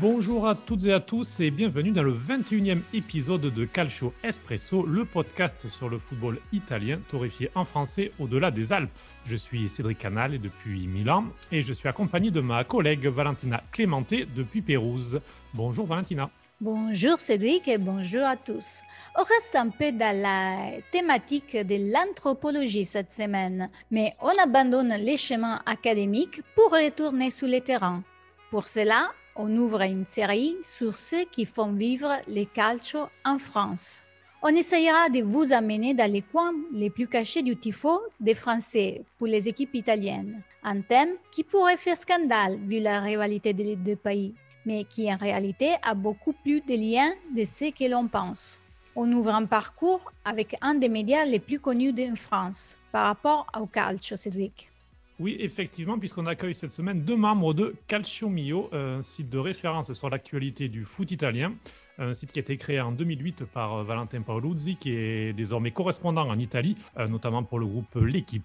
Bonjour à toutes et à tous et bienvenue dans le 21e épisode de Calcio Espresso, le podcast sur le football italien torréfié en français au-delà des Alpes. Je suis Cédric Canal depuis Milan et je suis accompagné de ma collègue Valentina Clemente depuis Pérouse. Bonjour Valentina. Bonjour Cédric et bonjour à tous. On reste un peu dans la thématique de l'anthropologie cette semaine, mais on abandonne les chemins académiques pour retourner sur le terrain. Pour cela, on ouvre une série sur ceux qui font vivre le calcio en France. On essayera de vous amener dans les coins les plus cachés du tifo des Français pour les équipes italiennes, un thème qui pourrait faire scandale vu la rivalité des deux pays, mais qui en réalité a beaucoup plus de liens de ce que l'on pense. On ouvre un parcours avec un des médias les plus connus de France par rapport au calcio, Cédric. Oui, effectivement, puisqu'on accueille cette semaine deux membres de Calcio Mio, un site de référence sur l'actualité du foot italien, un site qui a été créé en 2008 par Valentin Paoluzzi, qui est désormais correspondant en Italie, notamment pour le groupe L'Équipe.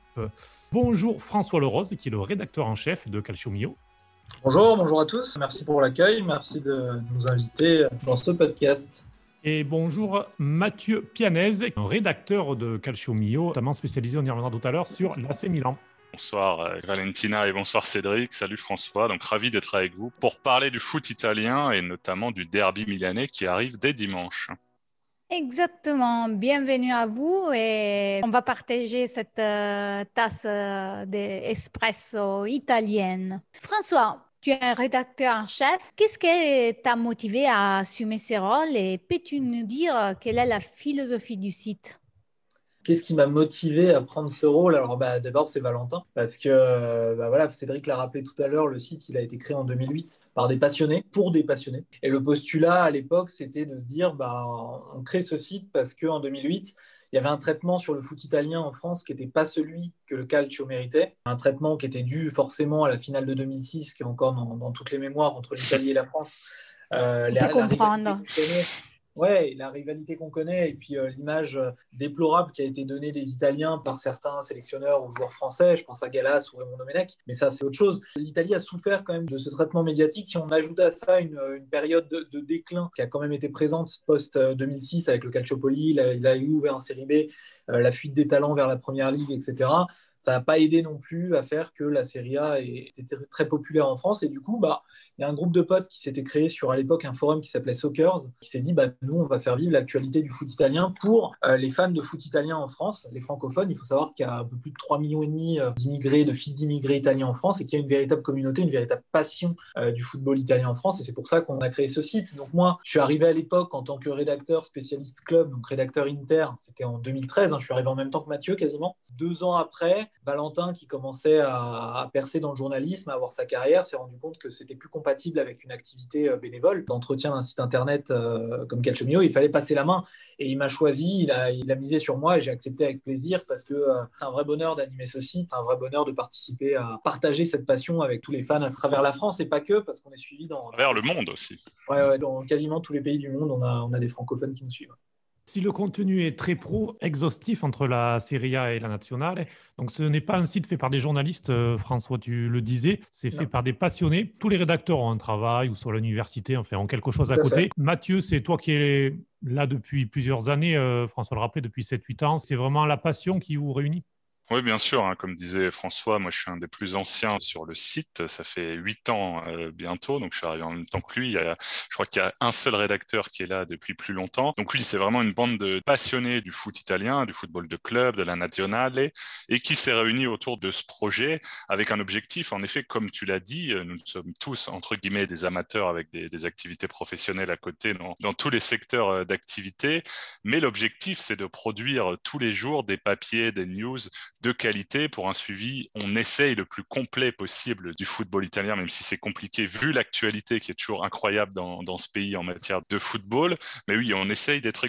Bonjour François Lerose, qui est le rédacteur en chef de Calcio Mio. Bonjour à tous. Merci pour l'accueil. Merci de nous inviter dans ce podcast. Et bonjour Mathieu Pianese, rédacteur de Calcio Mio, notamment spécialisé, on y reviendra tout à l'heure, sur l'AC Milan. Bonsoir Valentina et bonsoir Cédric, salut François, donc ravi d'être avec vous pour parler du foot italien et notamment du derby milanais qui arrive dès dimanche. Exactement, bienvenue à vous et on va partager cette tasse d'espresso italienne. François, tu es un rédacteur en chef. Qu'est-ce qui t'a motivé à assumer ce rôle et peux-tu nous dire quelle est la philosophie du site ? Qu'est-ce qui m'a motivé à prendre ce rôle? Alors d'abord c'est Valentin, parce que voilà, Cédric l'a rappelé tout à l'heure, le site il a été créé en 2008 par des passionnés, pour des passionnés. Et le postulat à l'époque c'était de se dire on crée ce site parce qu'en 2008 il y avait un traitement sur le foot italien en France qui n'était pas celui que le calcio méritait. Un traitement qui était dû forcément à la finale de 2006, qui est encore dans toutes les mémoires entre l'Italie et la France. Comprendre. Ouais, la rivalité qu'on connaît et puis l'image déplorable qui a été donnée des Italiens par certains sélectionneurs ou joueurs français, je pense à Gallas ou Raymond Domenech, mais ça c'est autre chose. L'Italie a souffert quand même de ce traitement médiatique. Si on ajoute à ça une période de déclin qui a quand même été présente post-2006 avec le Calciopoli, la Juve en Série B, la fuite des talents vers la Première Ligue, etc., ça n'a pas aidé non plus à faire que la Serie A était très populaire en France. Et du coup, il y a un groupe de potes qui s'était créé sur, à l'époque, un forum qui s'appelait Soccers, qui s'est dit, nous, on va faire vivre l'actualité du foot italien pour les fans de foot italien en France, les francophones. Il faut savoir qu'il y a un peu plus de 3,5 millions d'immigrés, de fils d'immigrés italiens en France, et qu'il y a une véritable communauté, une véritable passion du football italien en France. Et c'est pour ça qu'on a créé ce site. Donc moi, je suis arrivé à l'époque en tant que rédacteur spécialiste club, donc rédacteur Inter, c'était en 2013. Je suis arrivé en même temps que Mathieu, quasiment. 2 ans après, Valentin, qui commençait à percer dans le journalisme, à avoir sa carrière, s'est rendu compte que c'était plus compatible avec une activité bénévole d'entretien d'un site internet comme Calcio Mio. Il fallait passer la main et il m'a choisi, il a misé sur moi et j'ai accepté avec plaisir parce que c'est un vrai bonheur d'animer ce site, c'est un vrai bonheur de participer à partager cette passion avec tous les fans à travers la France et pas que, parce qu'on est suivi vers le monde aussi. Ouais, dans quasiment tous les pays du monde, on a des francophones qui nous suivent. Si le contenu est très exhaustif entre la Serie A et la Nazionale, donc ce n'est pas un site fait par des journalistes, François, tu le disais, c'est fait par des passionnés. Tous les rédacteurs ont un travail ou sur l'université, enfin, ont quelque chose à côté. Mathieu, c'est toi qui es là depuis plusieurs années, François le rappelait, depuis 7-8 ans. C'est vraiment la passion qui vous réunit? Oui, bien sûr, comme disait François, moi je suis un des plus anciens sur le site, ça fait 8 ans bientôt, donc je suis arrivé en même temps que lui. Je crois qu'il y a un seul rédacteur qui est là depuis plus longtemps. Donc oui, c'est vraiment une bande de passionnés du foot italien, du football de club, de la Nazionale, et qui s'est réunie autour de ce projet avec un objectif. En effet, comme tu l'as dit, nous sommes tous, entre guillemets, des amateurs avec des activités professionnelles à côté dans tous les secteurs d'activité, mais l'objectif, c'est de produire tous les jours des papiers, des news, de qualité pour un suivi. On essaye le plus complet possible du football italien, même si c'est compliqué vu l'actualité qui est toujours incroyable dans ce pays en matière de football. Mais oui, on essaye d'être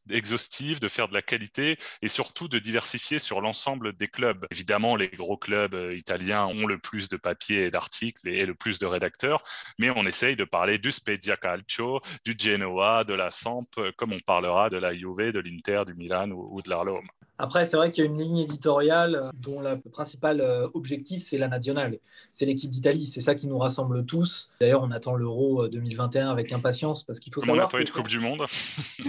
exhaustif, de faire de la qualité et surtout de diversifier sur l'ensemble des clubs. Évidemment, les gros clubs italiens ont le plus de papiers et d'articles et le plus de rédacteurs, mais on essaye de parler du Spezia Calcio, du Genoa, de la Samp, comme on parlera de la Juve, de l'Inter, du Milan ou de la Rome. Après, c'est vrai qu'il y a une ligne éditoriale dont le principal objectif, c'est la nationale. C'est l'équipe d'Italie. C'est ça qui nous rassemble tous. D'ailleurs, on attend l'Euro 2021 avec impatience parce qu'il faut Comme on n'a savoir pas eu de Coupe du Monde.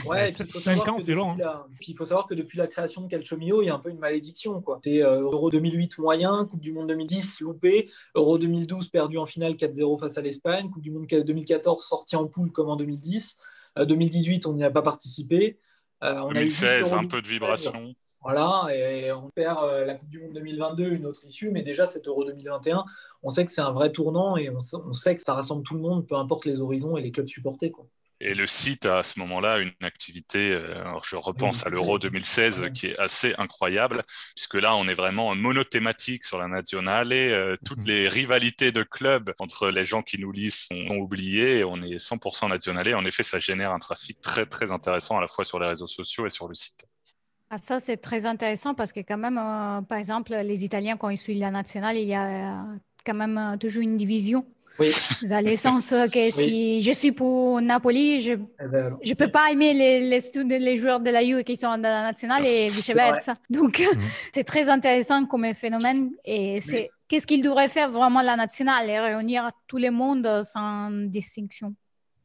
Ouais, et puis il faut 5 savoir ans, que c'est long. puis il faut savoir que depuis la création de Calcio Mio, il y a un peu une malédiction, quoi. C'est Euro 2008 moyen, Coupe du Monde 2010 loupé, Euro 2012 perdu en finale 4-0 face à l'Espagne, Coupe du Monde 2014 sorti en poule comme en 2010, 2018 on n'y a pas participé, on a eu juste 2016, l'Euro un peu de 2016. vibration. Voilà, et on perd la Coupe du Monde 2022, une autre issue, mais déjà cet Euro 2021, on sait que c'est un vrai tournant et on sait que ça rassemble tout le monde, peu importe les horizons et les clubs supportés, quoi. Et le site a à ce moment-là une activité, alors je repense à l'Euro 2016 qui est assez incroyable, puisque là on est vraiment monothématique sur la nationale et toutes les rivalités de clubs entre les gens qui nous lisent sont oubliées et on est 100% nationalais. En effet, ça génère un trafic très très intéressant à la fois sur les réseaux sociaux et sur le site. Ah, ça, c'est très intéressant parce que quand même, par exemple, les Italiens, quand ils suivent la nationale, il y a quand même toujours une division. Oui. Dans le sens que Oui. si je suis pour Napoli, je ne peux pas aimer les joueurs de la Juve qui sont dans la nationale et vice-versa. Donc, c'est très intéressant comme phénomène. Et c'est qu'est-ce qu'il devrait faire vraiment la nationale et réunir tout le monde sans distinction.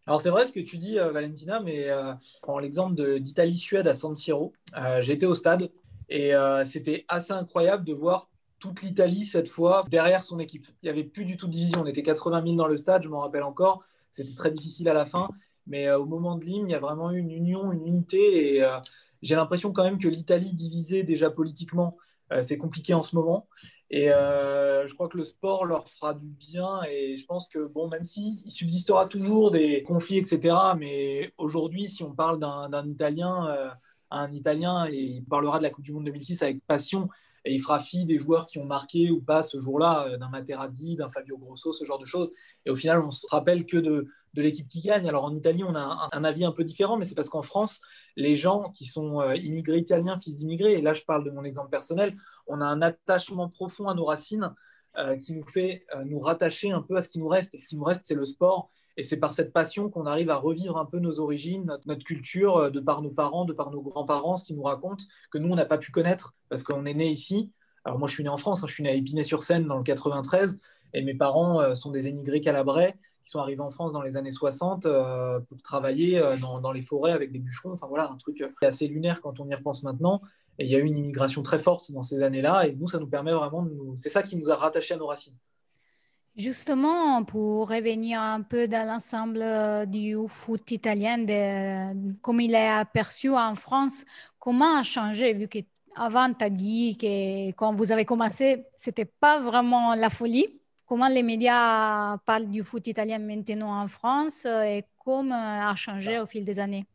Alors c'est vrai ce que tu dis, Valentina, mais prends l'exemple d'Italie-Suède à San Siro. J'étais au stade et c'était assez incroyable de voir toute l'Italie cette fois derrière son équipe. Il n'y avait plus du tout de division. On était 80 000 dans le stade, je m'en rappelle encore. C'était très difficile à la fin, mais au moment de l'hymne, il y a vraiment eu une union, une unité. Et j'ai l'impression quand même que l'Italie divisée déjà politiquement, c'est compliqué en ce moment. Et je crois que le sport leur fera du bien. Et je pense que, bon, même s'il subsistera toujours des conflits, etc., mais aujourd'hui, si on parle d'un Italien, un Italien, et il parlera de la Coupe du Monde 2006 avec passion, et il fera fi des joueurs qui ont marqué ou pas ce jour-là, d'un Materazzi, d'un Fabio Grosso, ce genre de choses. Et au final, on se rappelle que de l'équipe qui gagne. Alors en Italie, on a un avis un peu différent, mais c'est parce qu'en France, les gens qui sont immigrés italiens, fils d'immigrés, et là je parle de mon exemple personnel, on a un attachement profond à nos racines qui nous fait nous rattacher un peu à ce qui nous reste. Et ce qui nous reste, c'est le sport. Et c'est par cette passion qu'on arrive à revivre un peu nos origines, notre culture, de par nos parents, de par nos grands-parents, ce qu'ils nous racontent, que nous, on n'a pas pu connaître parce qu'on est né ici. Alors moi, je suis né en France, je suis né à Épinay-sur-Seine dans le 93, et mes parents sont des émigrés calabrais qui sont arrivés en France dans les années 60 pour travailler dans les forêts avec des bûcherons. Enfin voilà, un truc assez lunaire quand on y repense maintenant. Et il y a eu une immigration très forte dans ces années-là, et nous, ça nous permet vraiment c'est ça qui nous a rattachés à nos racines. Justement, pour revenir un peu dans l'ensemble du foot italien, comme il est aperçu en France, comment a changé, vu qu'avant, tu as dit que quand vous avez commencé, c'était pas vraiment la folie. Comment les médias parlent du foot italien maintenant en France et comment a changé au fil des années?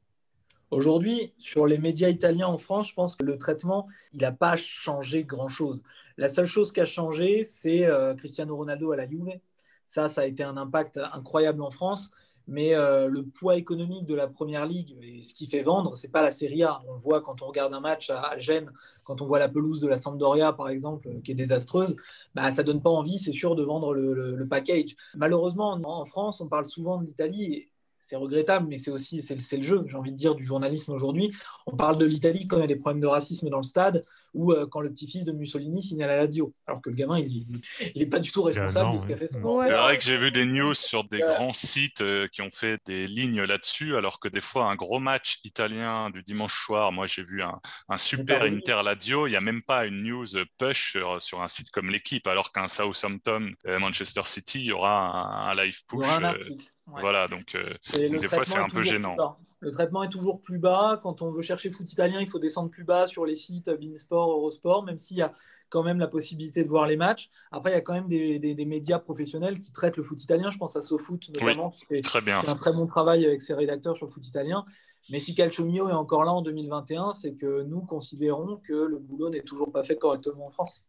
Aujourd'hui, sur les médias italiens en France, je pense que le traitement, il n'a pas changé grand-chose. La seule chose qui a changé, c'est Cristiano Ronaldo à la Juve. Ça a été un impact incroyable en France. Mais le poids économique de la Première Ligue, et ce qui fait vendre, c'est pas la Serie A. On le voit quand on regarde un match à Gênes, quand on voit la pelouse de la Sampdoria, par exemple, qui est désastreuse, bah, ça donne pas envie, c'est sûr, de vendre le package. Malheureusement, en France, on parle souvent de l'Italie. C'est regrettable, mais c'est le jeu, j'ai envie de dire, du journalisme aujourd'hui. On parle de l'Italie quand il y a des problèmes de racisme dans le stade ou quand le petit-fils de Mussolini signale à la Lazio, alors que le gamin, il n'est pas du tout responsable de ce qu'a fait son grand Ouais. C'est frère. vrai que j'ai vu des news sur des grands sites qui ont fait des lignes là-dessus, alors que des fois, un gros match italien du dimanche soir, moi j'ai vu un super Inter-Lazio, il n'y a même pas une news push sur un site comme l'équipe, alors qu'un Southampton, Manchester City, il y aura un live Il y aura push. un article. Ouais. Voilà, donc Le des fois c'est traitement un est peu toujours gênant. plus bas. Le traitement est toujours plus bas. Quand on veut chercher foot italien, il faut descendre plus bas sur les sites Beansport, Eurosport, même s'il y a quand même la possibilité de voir les matchs. Après, il y a quand même des médias professionnels qui traitent le foot italien. Je pense à SoFoot notamment, Oui, très bien. qui fait un très bon travail avec ses rédacteurs sur le foot italien. Mais si Calcio Mio est encore là en 2021, c'est que nous considérons que le boulot n'est toujours pas fait correctement en France.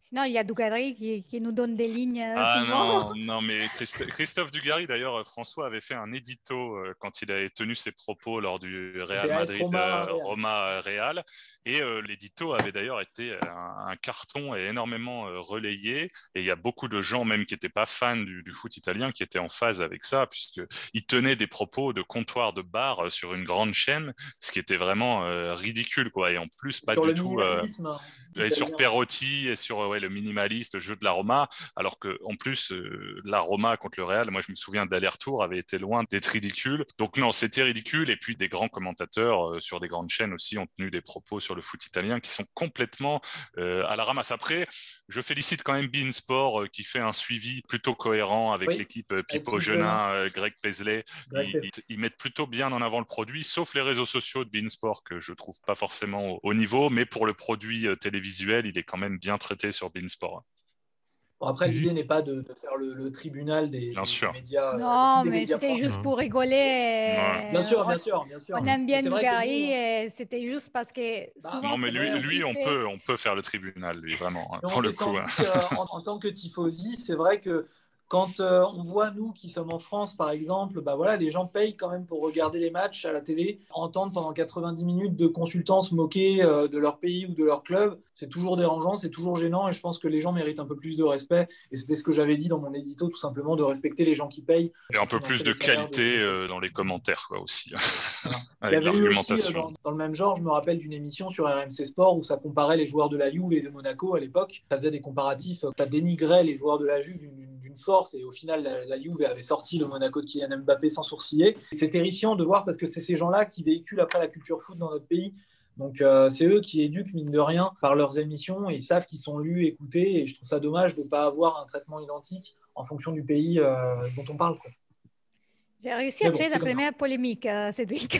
Sinon, il y a Dugarry qui nous donne des lignes Ah souvent. non, non, mais Christophe Dugarry, d'ailleurs, François avait fait un édito quand il avait tenu ses propos lors du Real C'était AS Madrid Roma, Real. Roma Real. Et l'édito avait d'ailleurs été un carton et énormément relayé. Et il y a beaucoup de gens, même qui n'étaient pas fans du foot italien, qui étaient en phase avec ça, puisqu'il tenait des propos de comptoir de bar sur une grande chaîne, ce qui était vraiment ridicule, quoi. Et en plus, pas Sur du le tout. minimalisme Et sur italien. Perotti et sur le minimaliste, le jeu de la Roma, alors que en plus la Roma contre le Real, moi je me souviens d'aller-retour avait été loin d'être ridicule. Donc non, c'était ridicule. Et puis des grands commentateurs sur des grandes chaînes aussi ont tenu des propos sur le foot italien qui sont complètement à la ramasse. Après, je félicite quand même beIN Sport qui fait un suivi plutôt cohérent avec Oui, l'équipe avec Pipo Yves Genin, Genin, Greg Paisley. Greg Paisley. Ils mettent plutôt bien en avant le produit, sauf les réseaux sociaux de beIN Sport que je trouve pas forcément au niveau, mais pour le produit télévisuel, il est quand même bien traité sur beIN Sport. Bon, après, l'idée Juste, n'est pas de faire le tribunal Bien des sûr. médias, Non, des mais médias c'était français. juste non. pour Ouais. Bien rigoler. sûr, bien sûr, bien sûr. On Ouais. aime Mais bien c'est vrai que Dugarry nous, et c'était juste parce que bah, souvent Non, mais c'est ouais, lui, il fait. on peut faire le tribunal, lui, vraiment, hein, mais on pour le s'est coup. Hein. senti, en tant que tifosi, c'est vrai que quand on voit, nous qui sommes en France, par exemple, bah voilà, les gens payent quand même pour regarder les matchs à la télé, entendre pendant 90 minutes de consultants se moquer de leur pays ou de leur club. C'est toujours dérangeant, c'est toujours gênant, et je pense que les gens méritent un peu plus de respect. Et c'était ce que j'avais dit dans mon édito, tout simplement, de respecter les gens qui payent, Et un peu quand on en plus fait de les salaires qualité de ces. dans les commentaires, quoi, aussi, Voilà. Il y avec avait eu aussi, l'argumentation. dans le même genre, je me rappelle d'une émission sur RMC Sport où ça comparait les joueurs de la Juve et de Monaco à l'époque. Ça faisait des comparatifs, ça dénigrait les joueurs de la Juve d'une force, et au final, la Juve avait sorti le Monaco de Kylian Mbappé sans sourciller. C'est terrifiant de voir, parce que c'est ces gens-là qui véhiculent après la culture foot dans notre pays. Donc c'est eux qui éduquent, mine de rien, par leurs émissions, et ils savent qu'ils sont lus, écoutés, et je trouve ça dommage de ne pas avoir un traitement identique en fonction du pays dont on parle, quoi. J'ai réussi à Mais bon, créer c'est la comme ça. première polémique, Cédric.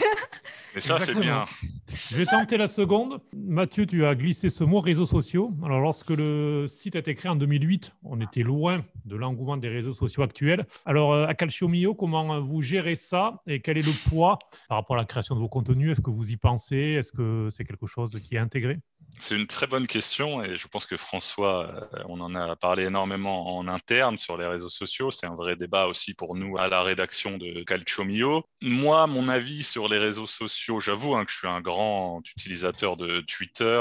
Et ça, c'est bien. Exactement. Je vais tenter la seconde. Mathieu, tu as glissé ce mot réseaux sociaux. Alors, lorsque le site a été créé en 2008, on était loin de l'engouement des réseaux sociaux actuels. Alors, à Calcio Mio, comment vous gérez ça et quel est le poids par rapport à la création de vos contenus? Est-ce que vous y pensez? Est-ce que c'est quelque chose qui est intégré? C'est une très bonne question et je pense que François, on en a parlé énormément en interne sur les réseaux sociaux. C'est un vrai débat aussi pour nous à la rédaction de Calcio Mio. Moi, mon avis sur les réseaux sociaux, j'avoue que je suis un grand utilisateur de Twitter.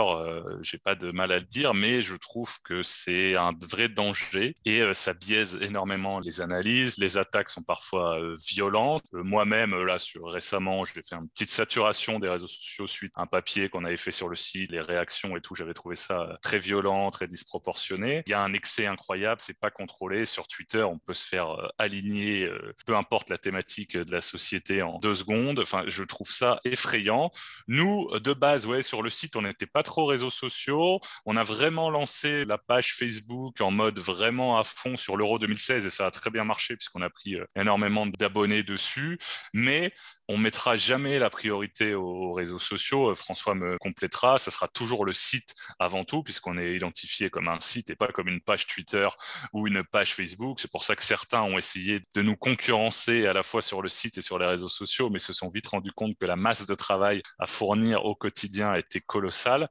J'ai pas de mal à le dire, mais je trouve que c'est un vrai danger et ça biaise énormément les analyses. Les attaques sont parfois violentes. Moi-même, là, récemment, j'ai fait une petite saturation des réseaux sociaux suite à un papier qu'on avait fait sur le site, les réactions et tout, j'avais trouvé ça très violent, très disproportionné. Il y a un excès incroyable, c'est pas contrôlé. Sur Twitter, on peut se faire aligner, peu importe la thématique de la société, en 2 secondes. Enfin, je trouve ça effrayant. Nous, de base, ouais, sur le site, on n'était pas trop réseaux sociaux. On a vraiment lancé la page Facebook en mode vraiment à fond sur l'Euro 2016 et ça a très bien marché puisqu'on a pris énormément d'abonnés dessus. Mais on mettra jamais la priorité aux réseaux sociaux. François me complétera. Ça sera toujours le site avant tout, puisqu'on est identifié comme un site et pas comme une page Twitter ou une page Facebook. C'est pour ça que certains ont essayé de nous concurrencer à la fois sur le site et sur les réseaux sociaux, mais se sont vite rendus compte que la masse de travail à fournir au quotidien était colossale.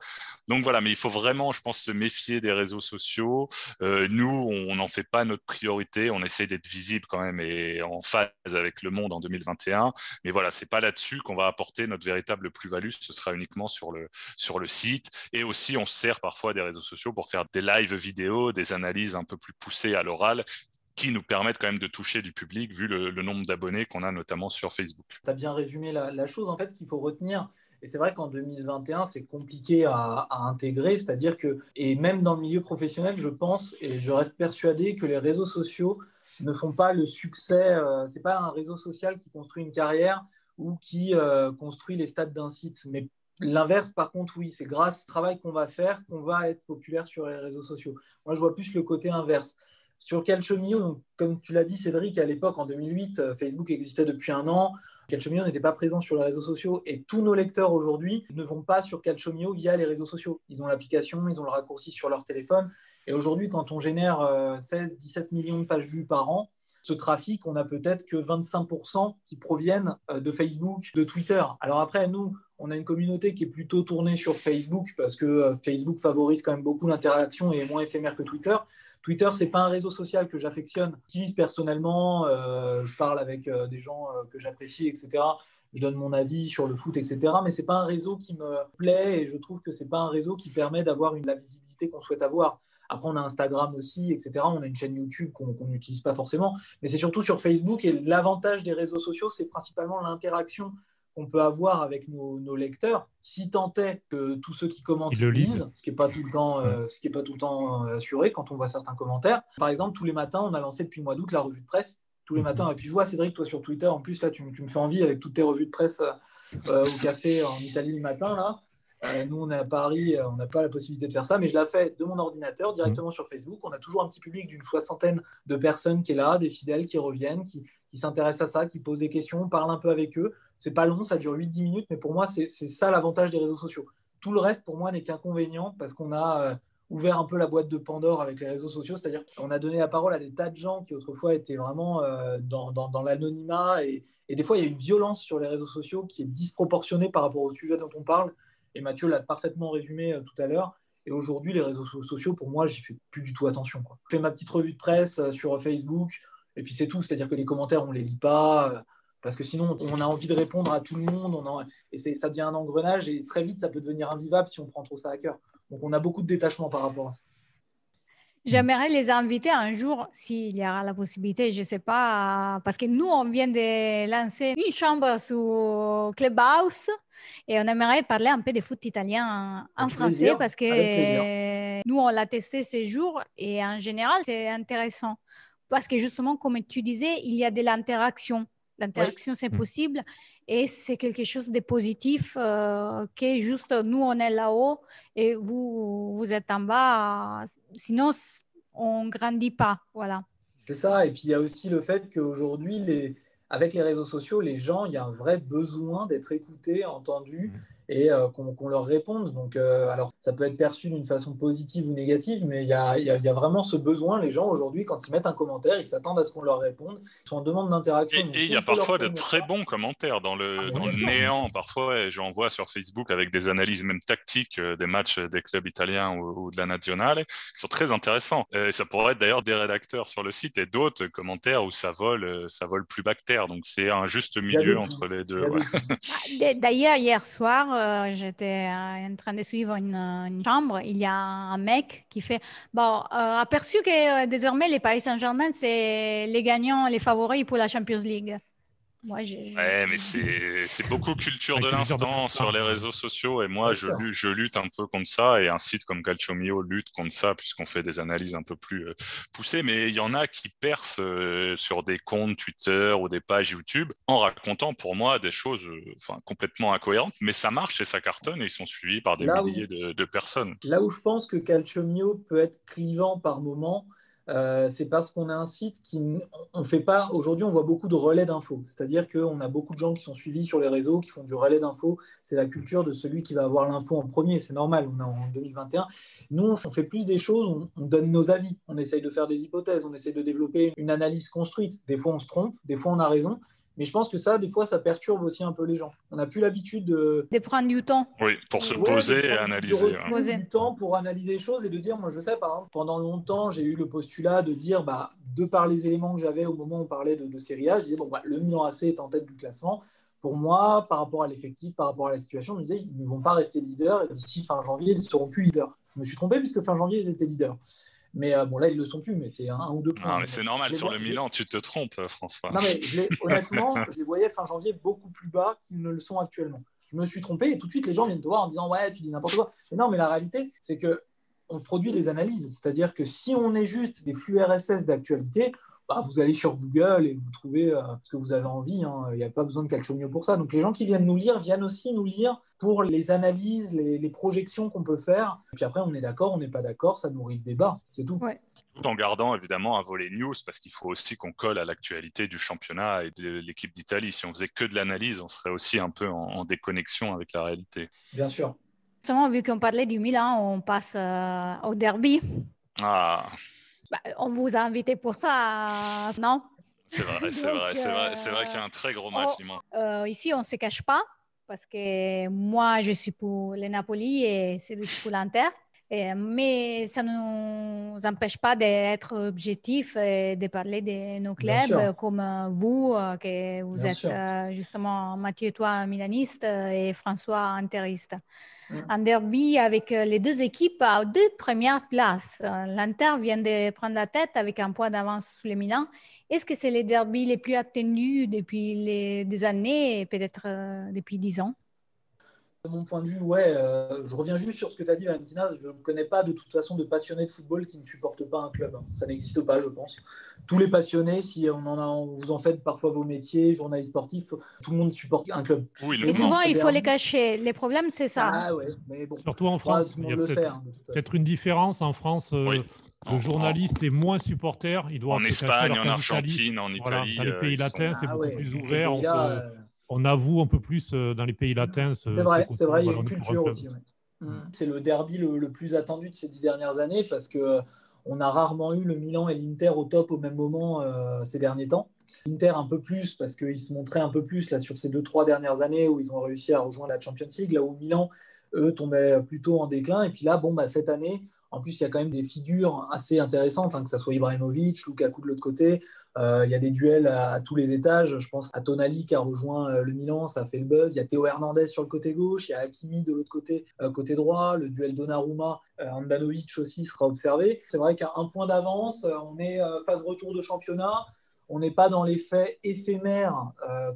Donc voilà, mais il faut vraiment, je pense, se méfier des réseaux sociaux. Nous, on n'en fait pas notre priorité. On essaie d'être visible quand même et en phase avec le monde en 2021. Mais voilà, c'est pas là-dessus qu'on va apporter notre véritable plus-value. Ce sera uniquement sur le site. Et aussi, on se sert parfois des réseaux sociaux pour faire des lives vidéo, des analyses un peu plus poussées à l'oral qui nous permettent quand même de toucher du public vu le nombre d'abonnés qu'on a notamment sur Facebook. Tu as bien résumé la chose. En fait, ce qu'il faut retenir, et c'est vrai qu'en 2021, c'est compliqué à intégrer, c'est-à-dire que, et même dans le milieu professionnel, je pense, et je reste persuadé que les réseaux sociaux ne font pas le succès, c'est pas un réseau social qui construit une carrière ou qui construit les stats d'un site. Mais l'inverse, par contre, oui, c'est grâce au travail qu'on va faire qu'on va être populaire sur les réseaux sociaux. Moi, je vois plus le côté inverse. Sur Calcio, comme tu l'as dit, Cédric, à l'époque, en 2008, Facebook existait depuis un an. Calcio n'était pas présent sur les réseaux sociaux et tous nos lecteurs aujourd'hui ne vont pas sur Calcio via les réseaux sociaux. Ils ont l'application, ils ont le raccourci sur leur téléphone. Et aujourd'hui, quand on génère 16-17 millions de pages vues par an, Ce trafic, on a peut-être que 25% qui proviennent de Facebook, de Twitter. Alors après, nous, on a une communauté qui est plutôt tournée sur Facebook parce que Facebook favorise quand même beaucoup l'interaction et est moins éphémère que Twitter. Twitter, c'est pas un réseau social que j'affectionne. J'utilise personnellement, je parle avec des gens que j'apprécie, etc. Je donne mon avis sur le foot, etc. Mais c'est pas un réseau qui me plaît et je trouve que c'est pas un réseau qui permet d'avoir la visibilité qu'on souhaite avoir. Après, on a Instagram aussi, etc. On a une chaîne YouTube qu'on n'utilise pas forcément. Mais c'est surtout sur Facebook. Et l'avantage des réseaux sociaux, c'est principalement l'interaction qu'on peut avoir avec nos lecteurs, si tant est que tous ceux qui commentent Ils le lisent, ce qui n'est pas tout le temps assuré quand on voit certains commentaires. Par exemple, tous les matins, on a lancé depuis le mois d'août la revue de presse. Tous les matins, et puis je vois Cédric, toi sur Twitter, en plus là tu me fais envie avec toutes tes revues de presse au café en Italie le matin là. Nous, on est à Paris, on n'a pas la possibilité de faire ça, mais je la fais de mon ordinateur directement sur Facebook. On a toujours un petit public d'une 60aine de personnes qui est là, des fidèles qui reviennent, qui s'intéressent à ça, qui posent des questions, on parle un peu avec eux. C'est pas long, ça dure 8-10 minutes, mais pour moi, c'est ça l'avantage des réseaux sociaux. Tout le reste, pour moi, n'est qu'inconvénient parce qu'on a ouvert un peu la boîte de Pandore avec les réseaux sociaux, c'est-à-dire qu'on a donné la parole à des tas de gens qui autrefois étaient vraiment dans l'anonymat et des fois, il y a une violence sur les réseaux sociaux qui est disproportionnée par rapport au sujet dont on parle. Et Mathieu l'a parfaitement résumé tout à l'heure. Et aujourd'hui, les réseaux sociaux, pour moi, j'y fais plus du tout attention, quoi. Je fais ma petite revue de presse sur Facebook, et puis c'est tout. C'est-à-dire que les commentaires, on ne les lit pas, parce que sinon, on a envie de répondre à tout le monde, et ça devient un engrenage, et très vite, ça peut devenir invivable si on prend trop ça à cœur. Donc, on a beaucoup de détachement par rapport à ça. J'aimerais les inviter un jour, s'il y aura la possibilité, je ne sais pas, parce que nous, on vient de lancer une chambre sur Clubhouse et on aimerait parler un peu de foot italien en français parce que nous, on l'a testé ces jours et en général, c'est intéressant parce que justement, comme tu disais, il y a de l'interaction. L'interaction, c'est possible et c'est quelque chose de positif que juste nous, on est là-haut et vous êtes en bas. Sinon, on ne grandit pas. Voilà. C'est ça. Et puis, il y a aussi le fait qu'aujourd'hui, avec les réseaux sociaux, les gens, il y a un vrai besoin d'être écoutés, entendus et qu'on leur réponde. Donc, alors, ça peut être perçu d'une façon positive ou négative, mais il y a vraiment ce besoin. Les gens, aujourd'hui, quand ils mettent un commentaire, ils s'attendent à ce qu'on leur réponde. Ils sont en demande d'interaction. Et il y a parfois de très bons commentaires dans le néant. Parfois, j'en vois sur Facebook avec des analyses même tactiques des matchs des clubs italiens ou de la Nazionale qui sont très intéressants. Ça pourrait être d'ailleurs des rédacteurs sur le site et d'autres commentaires où ça vole plus bactère. Donc, c'est un juste milieu entre les deux. Ouais. D'ailleurs, hier soir, j'étais en train de suivre une chambre. Il y a un mec qui fait aperçu que désormais les Paris Saint-Germain, c'est les gagnants, les favoris pour la Champions League. Moi, ouais, mais c'est beaucoup culture de l'instant sur les réseaux sociaux et moi je lutte un peu contre ça et un site comme Calcio Mio lutte contre ça puisqu'on fait des analyses un peu plus poussées, mais il y en a qui percent sur des comptes Twitter ou des pages YouTube en racontant pour moi des choses complètement incohérentes, mais ça marche et ça cartonne et ils sont suivis par des milliers de personnes. Là où je pense que Calcio Mio peut être clivant par moment, c'est parce qu'on a un site on fait pas. Aujourd'hui, on voit beaucoup de relais d'infos. C'est-à-dire qu'on a beaucoup de gens qui sont suivis sur les réseaux, qui font du relais d'infos. C'est la culture de celui qui va avoir l'info en premier. C'est normal, on est en 2021. Nous, on fait plus des choses, on donne nos avis. On essaye de faire des hypothèses, on essaye de développer une analyse construite. Des fois, on se trompe, des fois, on a raison. Mais je pense que ça, des fois, ça perturbe aussi un peu les gens. On n'a plus l'habitude de prendre du temps. Oui, pour se poser et analyser. Du temps pour analyser les choses et de dire, moi je sais, par exemple, pendant longtemps, j'ai eu le postulat de dire, de par les éléments que j'avais au moment où on parlait de Serie A, je disais, le Milan AC est en tête du classement. Pour moi, par rapport à l'effectif, par rapport à la situation, je me disais, ils ne vont pas rester leaders et d'ici fin janvier, ils ne seront plus leaders. Je me suis trompé puisque fin janvier, ils étaient leaders. Mais là, ils ne le sont plus, mais c'est un ou deux points. Non, mais c'est normal, sur le Milan, tu te trompes, François. Non, mais honnêtement, je les voyais fin janvier beaucoup plus bas qu'ils ne le sont actuellement. Je me suis trompé et tout de suite, les gens viennent te voir en disant « Ouais, tu dis n'importe quoi ». Mais non, mais la réalité, c'est qu'on produit des analyses. C'est-à-dire que si on est juste des flux RSS d'actualité, vous allez sur Google et vous trouvez ce que vous avez envie. Il n'y a pas besoin de Calcio Mio pour ça. Donc, les gens qui viennent nous lire viennent aussi nous lire pour les analyses, les projections qu'on peut faire. Et puis après, on est d'accord, on n'est pas d'accord, ça nourrit le débat. C'est tout. Ouais. Tout en gardant évidemment un volet news parce qu'il faut aussi qu'on colle à l'actualité du championnat et de l'équipe d'Italie. Si on faisait que de l'analyse, on serait aussi un peu en déconnexion avec la réalité. Bien sûr. Justement, vu qu'on parlait du Milan, on passe au derby. Ah. On vous a invité pour ça, non? C'est vrai, c'est Donc, vrai, c'est vrai, c'est vrai qu'il y a un très gros match dimanche. ici, on ne se cache pas parce que moi, je suis pour le Napoli et c'est pour l'Inter. Mais ça ne nous empêche pas d'être objectifs et de parler de nos Bien clubs sûr, comme vous, que vous bien êtes sûr. justement Mathieu et toi milaniste et François interiste. Mm. Un derby avec les deux équipes aux deux premières places. L'Inter vient de prendre la tête avec un point d'avance sur le Milan. Est-ce que c'est les derbys les plus attendus depuis des années, peut-être depuis 10 ans? De mon point de vue, ouais, je reviens juste sur ce que tu as dit, Valentina. Je ne connais pas de toute façon de passionnés de football qui ne supportent pas un club, hein. Ça n'existe pas, je pense. Tous les passionnés, si vous en faites parfois vos métiers, journalistes sportifs, tout le monde supporte un club. Oui, Et Et oui, souvent, ce il faut les derby, cacher. Le problème, c'est ça. bah ouais, mais bon, Surtout en moi, France. tout le Il y monde a le sait, peut-être hein, de toute façon. peut-être une différence. En France, oui. le journaliste est moins supporter. Il doit En se cacher, Espagne, alors en qu'en Italie, Argentine, en voilà, dans Italie, les pays ils sont. latins, c'est Ah beaucoup ouais, plus dans ces ouvert. pays-là, On avoue un peu plus dans les pays latins ce c'est côté, vrai, il y a voilà, une on est pour un culture club. aussi. Ouais. Mm. C'est le derby le plus attendu de ces 10 dernières années parce que on a rarement eu le Milan et l'Inter au top au même moment ces derniers temps. L'Inter un peu plus parce qu'ils se montraient un peu plus là sur ces 2, 3 dernières années où ils ont réussi à rejoindre la Champions League, là où Milan, eux, tombaient plutôt en déclin. Et puis là, bon, bah, cette année, en plus, il y a quand même des figures assez intéressantes, hein, que ce soit Ibrahimovic, Lukaku de l'autre côté. Il y a des duels à tous les étages. Je pense à Tonali qui a rejoint le Milan, ça a fait le buzz. Il y a Théo Hernandez sur le côté gauche, il y a Hakimi de l'autre côté, côté droit. Le duel Donnarumma, Handanovic aussi sera observé. C'est vrai qu'à un point d'avance, on est phase retour de championnat. On n'est pas dans les faits éphémères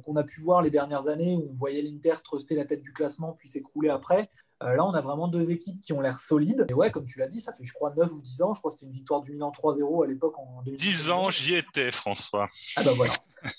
qu'on a pu voir les dernières années où on voyait l'Inter truster la tête du classement puis s'écrouler après. Là, on a vraiment deux équipes qui ont l'air solides. Et ouais, comme tu l'as dit, ça fait, je crois, 9 ou 10 ans. Je crois que c'était une victoire du Milan 3-0 à l'époque en 10 ans, 2010-2011. j'y étais, François. Ah bah voilà.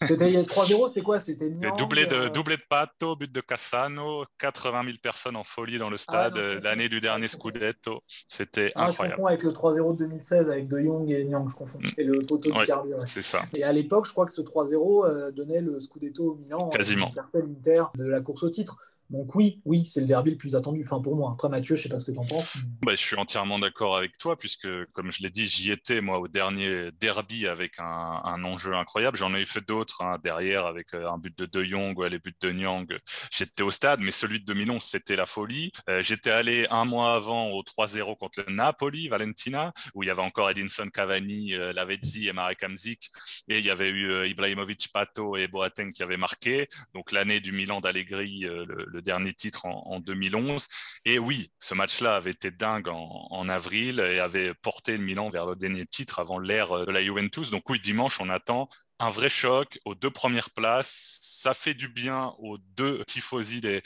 C'était il y a 3-0, c'était quoi? C'était Et Niang. doublé de Pato, but de Cassano, 80 000 personnes en folie dans le Ah stade, non, je confonds. l'année du Ah, dernier je confonds. Scudetto. C'était Ah, je incroyable. confonds avec le 3-0 de 2016 avec De Jong et Niang, je confonds. Et le poteau Oui, d'Icardi, ouais. c'est ça, Et à l'époque, je crois que ce 3-0 donnait le Scudetto au Milan et quasiment. écartait l'Inter de la course au titre. Donc oui, oui, c'est le derby le plus attendu. Enfin pour moi. Après Mathieu, je sais pas ce que tu en penses. Bah, je suis entièrement d'accord avec toi, puisque, comme je l'ai dit, j'y étais, moi, au dernier derby avec un enjeu incroyable. J'en ai fait d'autres, hein, derrière, avec un but de De Jong, ouais, les buts de Nyang. J'étais au stade, mais celui de 2011, c'était la folie. J'étais allé un mois avant au 3-0 contre le Napoli, Valentina, où il y avait encore Edinson Cavani, Lavezzi et Marek Hamsik, et il y avait eu Ibrahimovic, Pato et Boateng qui avaient marqué. Donc l'année du Milan d'Allegri, le dernier titre en 2011. Et oui, ce match-là avait été dingue en avril et avait porté le Milan vers le dernier titre avant l'ère de la Juventus. Donc oui, dimanche, on attend un vrai choc aux deux premières places. Ça fait du bien aux deux tifosi des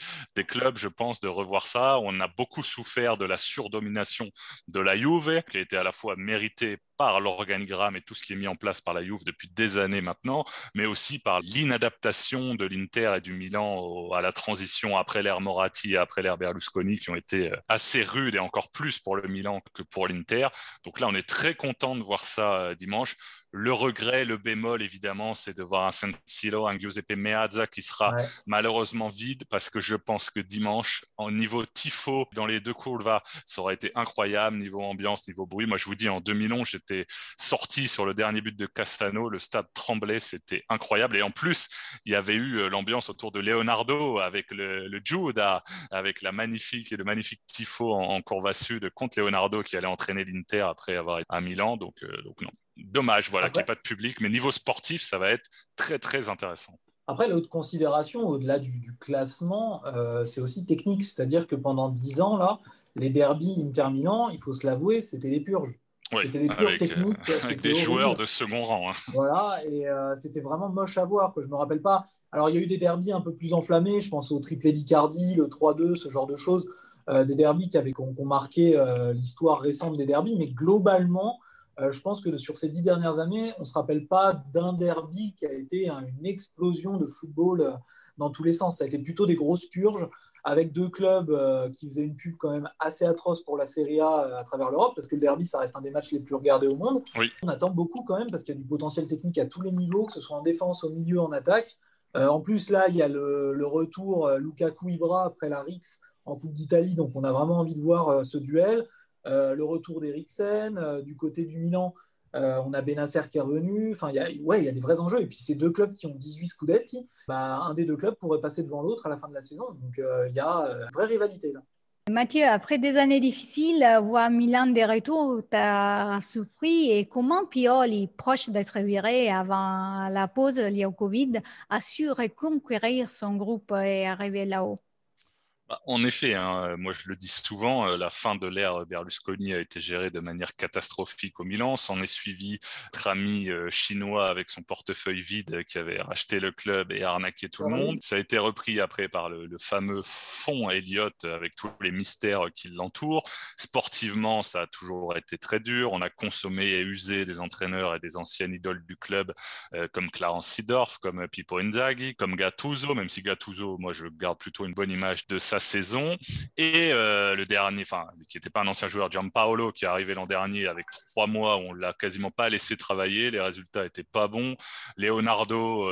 clubs, je pense, de revoir ça. On a beaucoup souffert de la surdomination de la Juve, qui a été à la fois méritée par l'organigramme et tout ce qui est mis en place par la Juve depuis des années maintenant, mais aussi par l'inadaptation de l'Inter et du Milan à la transition après l'ère Moratti et après l'ère Berlusconi, qui ont été assez rudes et encore plus pour le Milan que pour l'Inter. Donc là, on est très content de voir ça dimanche. Le regret, le bémol, évidemment, c'est de voir un San Siro, un Giuseppe Meazza qui sera Ouais. malheureusement vide parce que je pense que dimanche, en niveau tifo, dans les deux curvas, ça aurait été incroyable, niveau ambiance, niveau bruit. Moi, je vous dis, en 2011, j'étais sorti sur le dernier but de Cassano, le stade tremblait, c'était incroyable. Et en plus, il y avait eu l'ambiance autour de Leonardo avec le Giuda, avec la magnifique et le magnifique tifo en courva sud contre Leonardo qui allait entraîner l'Inter après avoir été à Milan. Donc non. Dommage, voilà, qu'il n'y ait Après, pas de public, mais niveau sportif, ça va être très, très intéressant. après l'autre considération, au-delà du classement, c'est aussi technique. C'est-à-dire que pendant 10 ans, là, les derbies Inter-Milan, il faut se l'avouer, c'était des purges. Oui, C'était des purges techniques, avec c'était des joueurs horrible. de second rang, hein. Voilà, et c'était vraiment moche à voir, quoi. Je me rappelle pas. Alors, il y a eu des derbies un peu plus enflammés, je pense au triplé d'Icardi, le 3-2, ce genre de choses, des derbies qui ont marqué l'histoire récente des derbies, mais globalement, je pense que sur ces 10 dernières années, on ne se rappelle pas d'un derby qui a été une explosion de football dans tous les sens. Ça a été plutôt des grosses purges avec deux clubs qui faisaient une pub quand même assez atroce pour la Serie A à travers l'Europe, parce que le derby, ça reste un des matchs les plus regardés au monde. Oui, On attend beaucoup quand même, parce qu'il y a du potentiel technique à tous les niveaux, que ce soit en défense, au milieu, en attaque. En plus, là, il y a le retour Lukaku-Ibra après la Rix en Coupe d'Italie, donc on a vraiment envie de voir ce duel. Le retour d'Eriksen, du côté du Milan, On a Benasser qui est revenu. Enfin, il y a des vrais enjeux. Et puis, ces deux clubs qui ont 18 Scudetti, un des deux clubs pourrait passer devant l'autre à la fin de la saison. Donc, il y a une vraie rivalité là. Mathieu, après des années difficiles, voir Milan de retour t'a surpris et comment Pioli, proche d'être viré avant la pause liée au Covid, a su reconquérir son groupe et arriver là-haut? En effet, hein, moi je le dis souvent, la fin de l'ère Berlusconi a été gérée de manière catastrophique au Milan. S'en est suivi notre ami chinois avec son portefeuille vide qui avait racheté le club et arnaqué tout le monde. Ça a été repris après par le fameux fonds Elliott avec tous les mystères qui l'entourent. Sportivement, ça a toujours été très dur. On a consommé et usé des entraîneurs et des anciennes idoles du club comme Clarence Seedorf, comme Pippo Inzaghi, comme Gattuso, même si Gattuso, moi je garde plutôt une bonne image de sa saison. Et le dernier, qui n'était pas un ancien joueur, Gianpaolo, qui est arrivé l'an dernier avec 3 mois où on ne l'a quasiment pas laissé travailler, les résultats n'étaient pas bons. Leonardo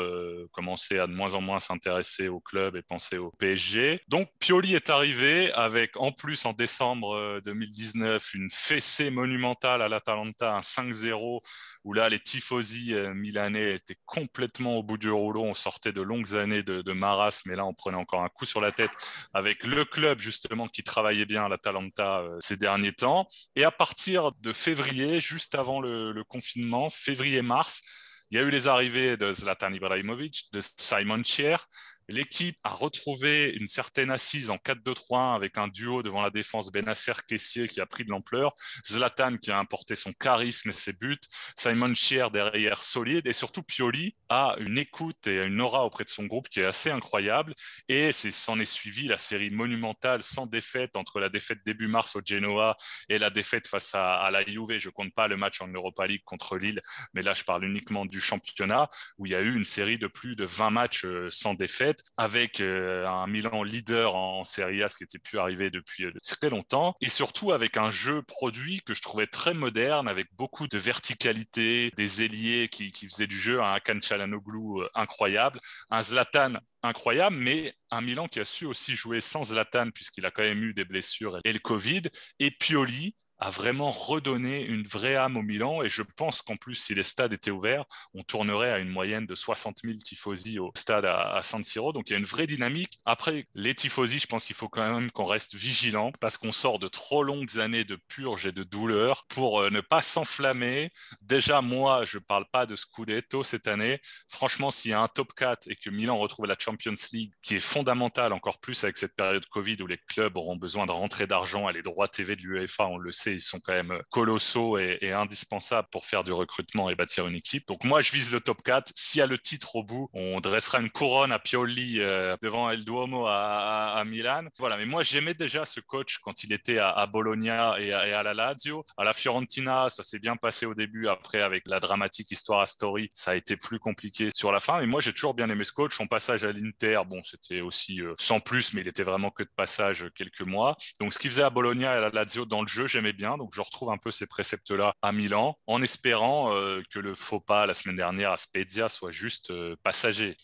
commençait à de moins en moins s'intéresser au club et penser au PSG. Donc Pioli est arrivé avec, en plus en décembre 2019, une fessée monumentale à l'Atalanta, un 5-0, où là les tifosi milanais étaient complètement au bout du rouleau. On sortait de longues années de marasme, mais là on prenait encore un coup sur la tête avec le club justement qui travaillait bien à l'Atalanta ces derniers temps. Et à partir de février, juste avant le confinement, février-mars, il y a eu les arrivées de Zlatan Ibrahimovic, de Simon Kjær. L'équipe a retrouvé une certaine assise en 4-2-3-1 avec un duo devant la défense Benasser-Kessié qui a pris de l'ampleur, Zlatan qui a importé son charisme et ses buts, Simon Kjær derrière solide, et surtout Pioli a une écoute et une aura auprès de son groupe qui est assez incroyable, et s'en est suivi la série monumentale sans défaite entre la défaite début mars au Genoa et la défaite face à la Juve. Je compte pas le match en Europa League contre Lille, mais là je parle uniquement du championnat où il y a eu une série de plus de 20 matchs sans défaite, avec un Milan leader en Serie A, ce qui n'était plus arrivé depuis très longtemps, et surtout avec un jeu produit que je trouvais très moderne, avec beaucoup de verticalité, des ailiers qui faisaient du jeu, un Hakan Çalhanoğlu incroyable, un Zlatan incroyable, mais un Milan qui a su aussi jouer sans Zlatan, puisqu'il a quand même eu des blessures et le Covid, et Pioli a vraiment redonné une vraie âme au Milan, et je pense qu'en plus, si les stades étaient ouverts, on tournerait à une moyenne de 60 000 tifosi au stade à San Siro, donc il y a une vraie dynamique. Après, les tifosi, je pense qu'il faut quand même qu'on reste vigilant, parce qu'on sort de trop longues années de purge et de douleur pour ne pas s'enflammer. Déjà, moi, je ne parle pas de Scudetto cette année. Franchement, s'il y a un top 4 et que Milan retrouve la Champions League, qui est fondamentale, encore plus avec cette période Covid où les clubs auront besoin de rentrée d'argent, et les droits TV de l'UEFA, on le sait, ils sont quand même colossaux et indispensables pour faire du recrutement et bâtir une équipe. Donc moi, je vise le top 4. S'il y a le titre au bout, on dressera une couronne à Pioli devant El Duomo à Milan. Voilà, mais moi, j'aimais déjà ce coach quand il était à Bologna et à la Lazio. À la Fiorentina, ça s'est bien passé au début. Après, avec la dramatique histoire Astori, ça a été plus compliqué sur la fin. Mais moi, j'ai toujours bien aimé ce coach. Son passage à l'Inter, bon, c'était aussi sans plus, mais il était vraiment que de passage quelques mois. Donc, ce qu'il faisait à Bologna et à la Lazio dans le jeu, j'aimais bien. Donc, je retrouve un peu ces préceptes-là à Milan, en espérant que le faux pas la semaine dernière à Spezia soit juste passager.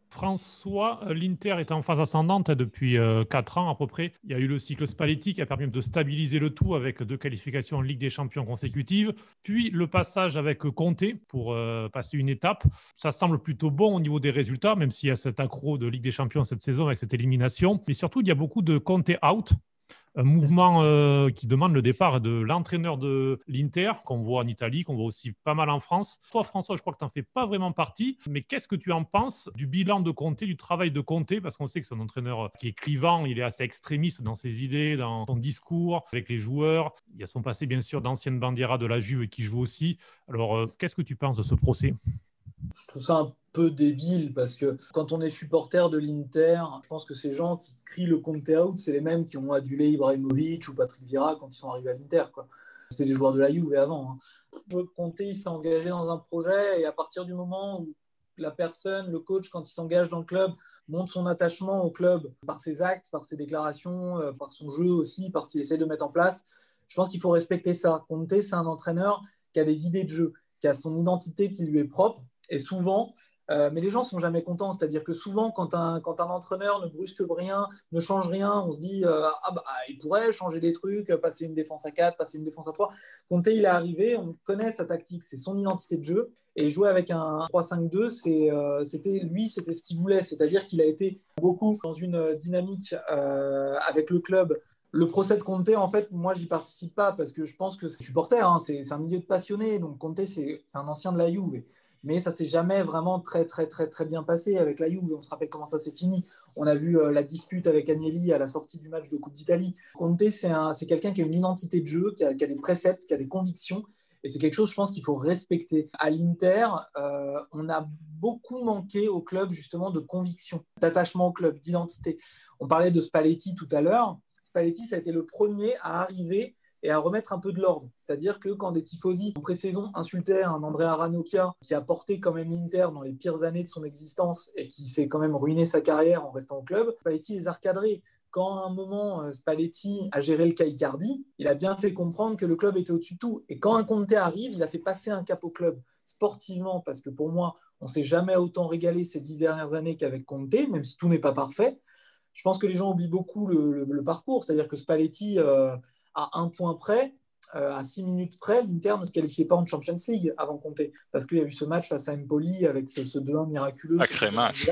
François, l'Inter est en phase ascendante depuis 4 ans à peu près. Il y a eu le cycle Spalletti qui a permis de stabiliser le tout avec 2 qualifications en Ligue des Champions consécutives. Puis le passage avec Conte pour passer une étape. Ça semble plutôt bon au niveau des résultats, même s'il y a cet accro de Ligue des Champions cette saison avec cette élimination. Mais surtout, il y a beaucoup de Conte out. Un mouvement qui demande le départ de l'entraîneur de l'Inter, qu'on voit en Italie, qu'on voit aussi pas mal en France. Toi, François, je crois que tu n'en fais pas vraiment partie, mais qu'est-ce que tu en penses du bilan de Conte, du travail de Conte, parce qu'on sait que c'est un entraîneur qui est clivant, il est assez extrémiste dans ses idées, dans son discours, avec les joueurs. Il y a son passé, bien sûr, d'ancienne bandiera de la Juve qui joue aussi. Alors, qu'est-ce que tu penses de ce procès ? Je trouve ça un peu débile parce que quand on est supporter de l'Inter, je pense que ces gens qui crient le Conte out, c'est les mêmes qui ont adulé Ibrahimovic ou Patrick Vieira quand ils sont arrivés à l'Inter, quoi. C'était des joueurs de la Juve avant. Conte, il s'est engagé dans un projet, et à partir du moment où la personne, le coach, quand il s'engage dans le club, montre son attachement au club par ses actes, par ses déclarations, par son jeu aussi, par ce qu'il essaie de mettre en place, je pense qu'il faut respecter ça. Conte, c'est un entraîneur qui a des idées de jeu, qui a son identité qui lui est propre. Et souvent, Mais les gens sont jamais contents. C'est-à-dire que souvent, quand un entraîneur ne brusque rien, ne change rien, on se dit il pourrait changer des trucs, passer une défense à 4, passer une défense à 3. Conte, il est arrivé, on connaît sa tactique, c'est son identité de jeu. Et jouer avec un 3-5-2, c'était ce qu'il voulait. C'est-à-dire qu'il a été beaucoup dans une dynamique avec le club. Le procès de Conte, en fait, moi, j'y participe pas parce que je pense que c'est supporter, hein, c'est un milieu de passionnés. Donc, Conte, c'est un ancien de la Juve. Mais ça s'est jamais vraiment très, très, très, très bien passé avec la Juve. On se rappelle comment ça s'est fini. On a vu la dispute avec Agnelli à la sortie du match de Coupe d'Italie. Conte, c'est quelqu'un qui a une identité de jeu, qui a des préceptes, qui a des convictions. Et c'est quelque chose, je pense, qu'il faut respecter. À l'Inter, on a beaucoup manqué au club, justement, de conviction, d'attachement au club, d'identité. On parlait de Spalletti tout à l'heure. Spalletti, ça a été le premier à arriver et à remettre un peu de l'ordre. C'est-à-dire que quand des tifosi en pré-saison insultaient un Andrea Ranocchia qui a porté quand même l'Inter dans les pires années de son existence et qui s'est quand même ruiné sa carrière en restant au club, Spalletti les a recadrés. Quand à un moment Spalletti a géré le cas Icardi, il a bien fait comprendre que le club était au-dessus de tout. Et quand un Conte arrive, il a fait passer un cap au club sportivement, parce que pour moi, on ne s'est jamais autant régalé ces 10 dernières années qu'avec Conte, même si tout n'est pas parfait. Je pense que les gens oublient beaucoup le parcours, c'est-à-dire que Spalletti, à un point près, à 6 minutes près, l'Inter ne se qualifiait pas en Champions League avant Conte, parce qu'il y a eu ce match face à Empoli avec ce 2-1 miraculeux. Sacré match.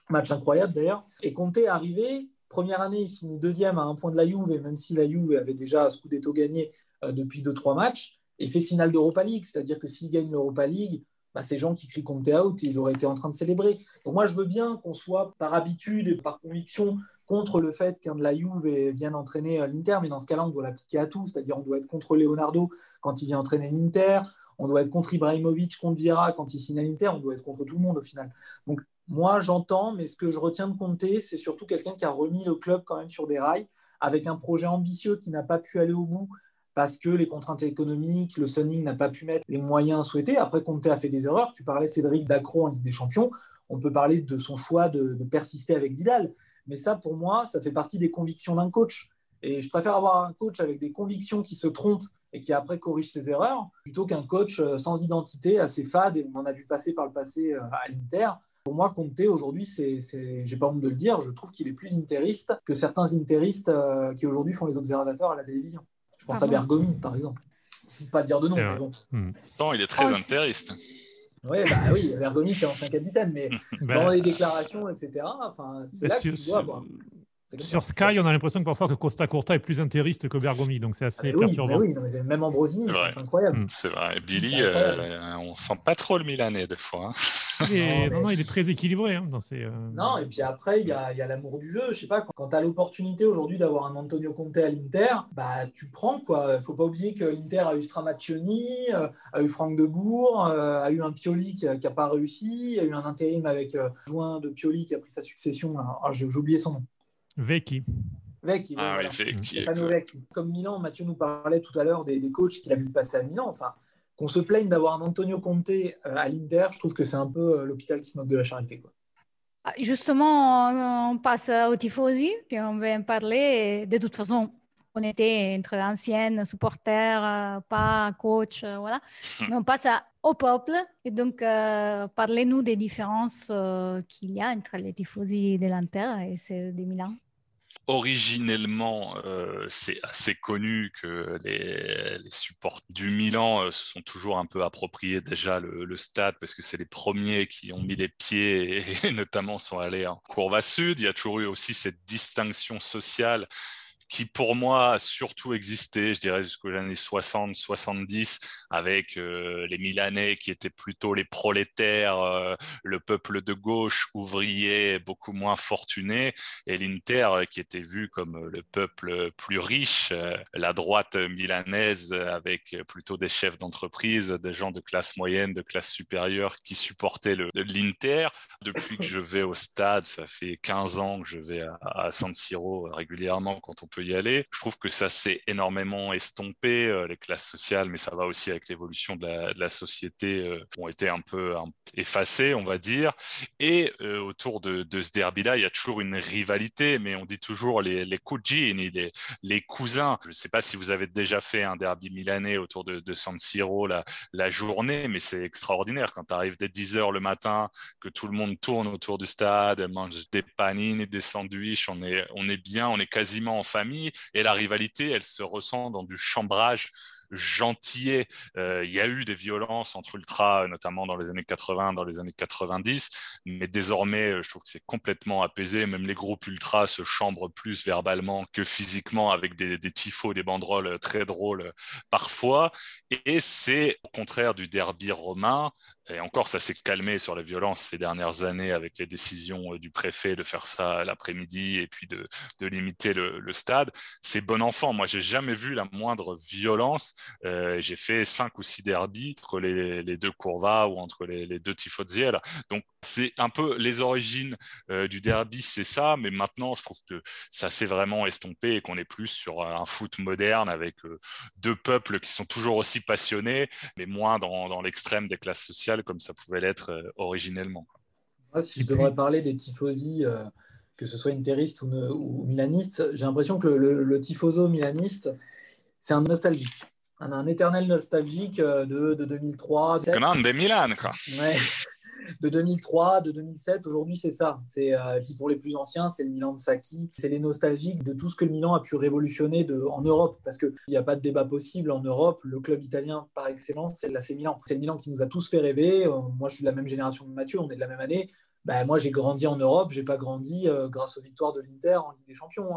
Match incroyable d'ailleurs. Et Conte est arrivé, première année, il finit deuxième à un point de la Juve, et même si la Juve avait déjà Scudetto gagné depuis 2-3 matchs, il fait finale d'Europa League, c'est-à-dire que s'il gagne l'Europa League, ces gens qui crient Conte out, ils auraient été en train de célébrer. Donc moi, je veux bien qu'on soit par habitude et par conviction contre le fait qu'un de la Juve vienne entraîner l'Inter, mais dans ce cas-là, on doit l'appliquer à tout, c'est-à-dire on doit être contre Leonardo quand il vient entraîner l'Inter, on doit être contre Ibrahimovic, contre Vieira quand il signe à l'Inter, on doit être contre tout le monde au final. Donc moi, j'entends, mais ce que je retiens de Conte, c'est surtout quelqu'un qui a remis le club quand même sur des rails, avec un projet ambitieux qui n'a pas pu aller au bout, parce que les contraintes économiques, le Sunning n'a pas pu mettre les moyens souhaités. Après, Conte a fait des erreurs. Tu parlais, Cédric, d'Accro en Ligue des Champions. On peut parler de son choix de persister avec Vidal. Mais ça, pour moi, ça fait partie des convictions d'un coach. Et je préfère avoir un coach avec des convictions qui se trompent et qui après corrige ses erreurs, plutôt qu'un coach sans identité, assez fade, et on en a vu passer par le passé à l'Inter. Pour moi, Conte, aujourd'hui, j'ai pas honte de le dire, je trouve qu'il est plus interiste que certains interistes qui aujourd'hui font les observateurs à la télévision. Je pense à Bergomi, par exemple. Pas dire de nom, mais bon. Non, il est très interiste. Oui, Bergomi, c'est l'ancien capitaine, mais dans les déclarations, etc., c'est là que tu dois voir. Sur Sky, on a l'impression que parfois que Costa Curta est plus interiste que Bergomi, donc c'est assez perturbant. Oui, même Ambrosini, c'est incroyable. C'est vrai. Et Billy, on sent pas trop le Milanais des fois. Hein. Non, il est très équilibré. Hein, Non, et puis après, il y a l'amour du jeu. Je sais pas, quand tu as l'opportunité aujourd'hui d'avoir un Antonio Conte à l'Inter, tu prends, quoi. Faut pas oublier que l'Inter a eu Stramaccioni, a eu Franck de Boer, a eu un Pioli qui n'a pas réussi, a eu un intérim avec joint de Pioli qui a pris sa succession. J'ai oublié son nom. Vecchi. Vecchi. Comme Milan, Mathieu nous parlait tout à l'heure des coachs qu'il a vu passer à Milan. Qu'on se plaigne d'avoir un Antonio Conte à l'Inter, je trouve que c'est un peu l'hôpital qui se moque de la charité, quoi. Justement, on passe aux tifosi, puis on va en parler. De toute façon, on était entre anciennes supporters, pas coach, voilà. Mais on passe au peuple. Et donc, parlez-nous des différences qu'il y a entre les tifosi de l'Inter et ceux de Milan. Originellement, c'est assez connu que les supporters du Milan se sont toujours un peu appropriés déjà le stade parce que c'est les premiers qui ont mis les pieds et notamment sont allés en Curva Sud. Il y a toujours eu aussi cette distinction sociale qui pour moi a surtout existé, je dirais, jusqu'aux années 60-70, avec les Milanais qui étaient plutôt les prolétaires, le peuple de gauche, ouvrier, beaucoup moins fortuné, et l'Inter qui était vu comme le peuple plus riche, la droite milanaise avec plutôt des chefs d'entreprise, des gens de classe moyenne, de classe supérieure qui supportaient l'Inter. Depuis que je vais au stade, ça fait 15 ans que je vais à San Siro régulièrement quand on peut peut y aller. Je trouve que ça s'est énormément estompé, les classes sociales, mais ça va aussi avec l'évolution de la société, ont été un peu effacées, on va dire. Et autour de ce derby-là, il y a toujours une rivalité, mais on dit toujours les cugini, les cousins. Je ne sais pas si vous avez déjà fait un derby milanais autour de San Siro la journée, mais c'est extraordinaire quand tu arrives dès 10h le matin, que tout le monde tourne autour du stade, mange des panini, des sandwichs, on est bien, on est quasiment en famille, et la rivalité, elle se ressent dans du chambrage gentillet. Il y a eu des violences entre ultras, notamment dans les années 80, dans les années 90, mais désormais, je trouve que c'est complètement apaisé. Même les groupes ultras se chambrent plus verbalement que physiquement, avec des tifos, des banderoles très drôles parfois. Et c'est au contraire du derby romain. Et encore, ça s'est calmé sur les violences ces dernières années avec les décisions du préfet de faire ça l'après-midi et puis de limiter le stade. C'est bon enfant. Moi, j'ai jamais vu la moindre violence. J'ai fait 5 ou 6 derbies entre les deux Curva ou entre les deux Tifozieri. Donc, c'est un peu les origines du derby, c'est ça. Mais maintenant, je trouve que ça s'est vraiment estompé et qu'on est plus sur un foot moderne avec deux peuples qui sont toujours aussi passionnés, mais moins dans l'extrême des classes sociales comme ça pouvait l'être originellement. Moi, si je devrais parler des tifosi, que ce soit interistes ou milanistes, j'ai l'impression que le tifoso milaniste, c'est un nostalgique. Un éternel nostalgique de 2003. Grande Milan, quoi. Ouais. De 2003, de 2007, aujourd'hui c'est ça. Puis pour les plus anciens, c'est le Milan de Sacchi. C'est les nostalgiques de tout ce que le Milan a pu révolutionner en Europe. Parce qu'il n'y a pas de débat possible en Europe. Le club italien par excellence, c'est l'AC Milan. C'est le Milan qui nous a tous fait rêver. Moi, je suis de la même génération de Mathieu, on est de la même année. Moi, j'ai grandi en Europe, j'ai pas grandi grâce aux victoires de l'Inter en Ligue des Champions.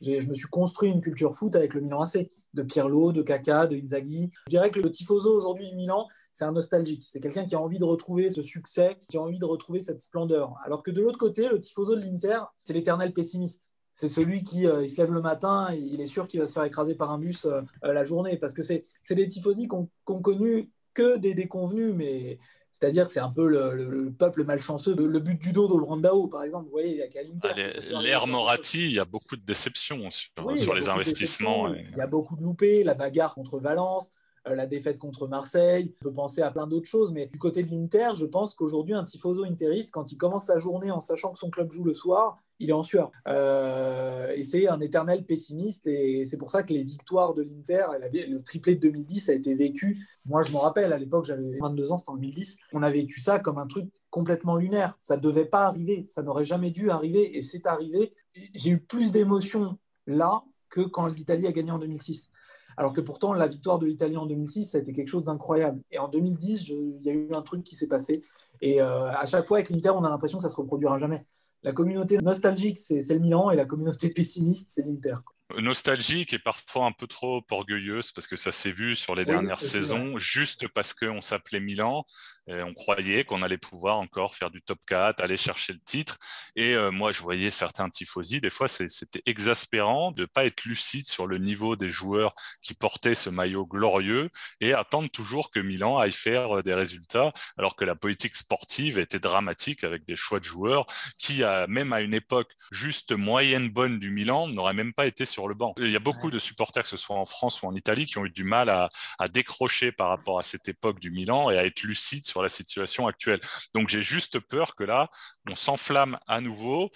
Je me suis construit une culture foot avec le Milan AC, de Pirlo, de Kaká, de Inzaghi. Je dirais que le tifoso aujourd'hui du Milan, c'est un nostalgique. C'est quelqu'un qui a envie de retrouver ce succès, qui a envie de retrouver cette splendeur. Alors que de l'autre côté, le tifoso de l'Inter, c'est l'éternel pessimiste. C'est celui qui il se lève le matin, et il est sûr qu'il va se faire écraser par un bus la journée. Parce que c'est des tifosi qui ont connu que des déconvenus, mais c'est-à-dire que c'est un peu le peuple malchanceux. Le but du dos d'Olrandao, par exemple, vous voyez, il y a qu'à l'Inter. L'ère Moratti, il y a beaucoup de déceptions sur les investissements. Il y a beaucoup de loupés, la bagarre contre Valence, la défaite contre Marseille. On peut penser à plein d'autres choses, mais du côté de l'Inter, je pense qu'aujourd'hui, un tifoso interiste, quand il commence sa journée en sachant que son club joue le soir, il est en sueur. Et c'est un éternel pessimiste, et c'est pour ça que les victoires de l'Inter, le triplé de 2010 a été vécu. Moi, je m'en rappelle, à l'époque, j'avais 22 ans, c'était en 2010. On a vécu ça comme un truc complètement lunaire. Ça ne devait pas arriver, ça n'aurait jamais dû arriver, et c'est arrivé. J'ai eu plus d'émotions là que quand l'Italie a gagné en 2006. Alors que pourtant, la victoire de l'Italie en 2006, ça a été quelque chose d'incroyable. Et en 2010, il y a eu un truc qui s'est passé. Et à chaque fois, avec l'Inter, on a l'impression que ça ne se reproduira jamais. La communauté nostalgique, c'est le Milan, et la communauté pessimiste, c'est l'Inter. Nostalgique et parfois un peu trop orgueilleuse, parce que ça s'est vu sur les dernières saisons, juste parce qu'on s'appelait Milan, et on croyait qu'on allait pouvoir encore faire du top 4, aller chercher le titre. Et moi, je voyais certains tifosi, des fois, c'était exaspérant de ne pas être lucide sur le niveau des joueurs qui portaient ce maillot glorieux et attendre toujours que Milan aille faire des résultats, alors que la politique sportive était dramatique avec des choix de joueurs qui, même à une époque juste moyenne bonne du Milan, n'auraient même pas été sur le banc. Il y a beaucoup de supporters, que ce soit en France ou en Italie, qui ont eu du mal à décrocher par rapport à cette époque du Milan et à être lucides sur la situation actuelle. Donc j'ai juste peur que là, on s'enflamme à nouveau,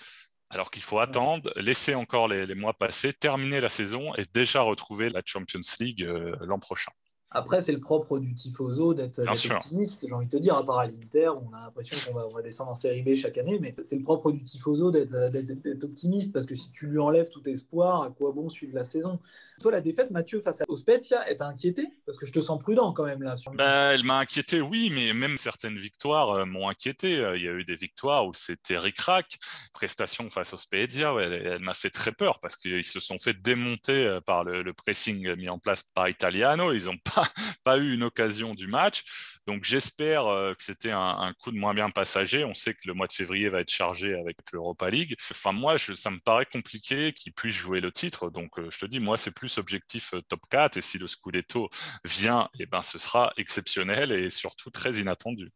alors qu'il faut attendre, laisser encore les mois passer, terminer la saison et déjà retrouver la Champions League l'an prochain. Après, c'est le propre du tifoso d'être optimiste, j'ai envie de te dire, à part à l'Inter, où on a l'impression qu'on va descendre en série B chaque année, mais c'est le propre du tifoso d'être optimiste, parce que si tu lui enlèves tout espoir, à quoi bon suivre la saison? Toi, la défaite, Mathieu, face au Spezia, elle t'a inquiété? Parce que je te sens prudent quand même là. Elle m'a inquiété, oui, mais même certaines victoires m'ont inquiété. Il y a eu des victoires où c'était ric-rac. Prestation face au Spezia, elle m'a fait très peur, parce qu'ils se sont fait démonter par le pressing mis en place par Italiano. Ils n'ont pas eu une occasion du match. Donc j'espère que c'était un coup de moins bien passager. On sait que le mois de février va être chargé avec l'Europa League. Enfin, moi, ça me paraît compliqué qu'ils puissent jouer le titre. Donc je te dis, moi, c'est plus objectif top 4. Et si le Scudetto vient, ce sera exceptionnel et surtout très inattendu.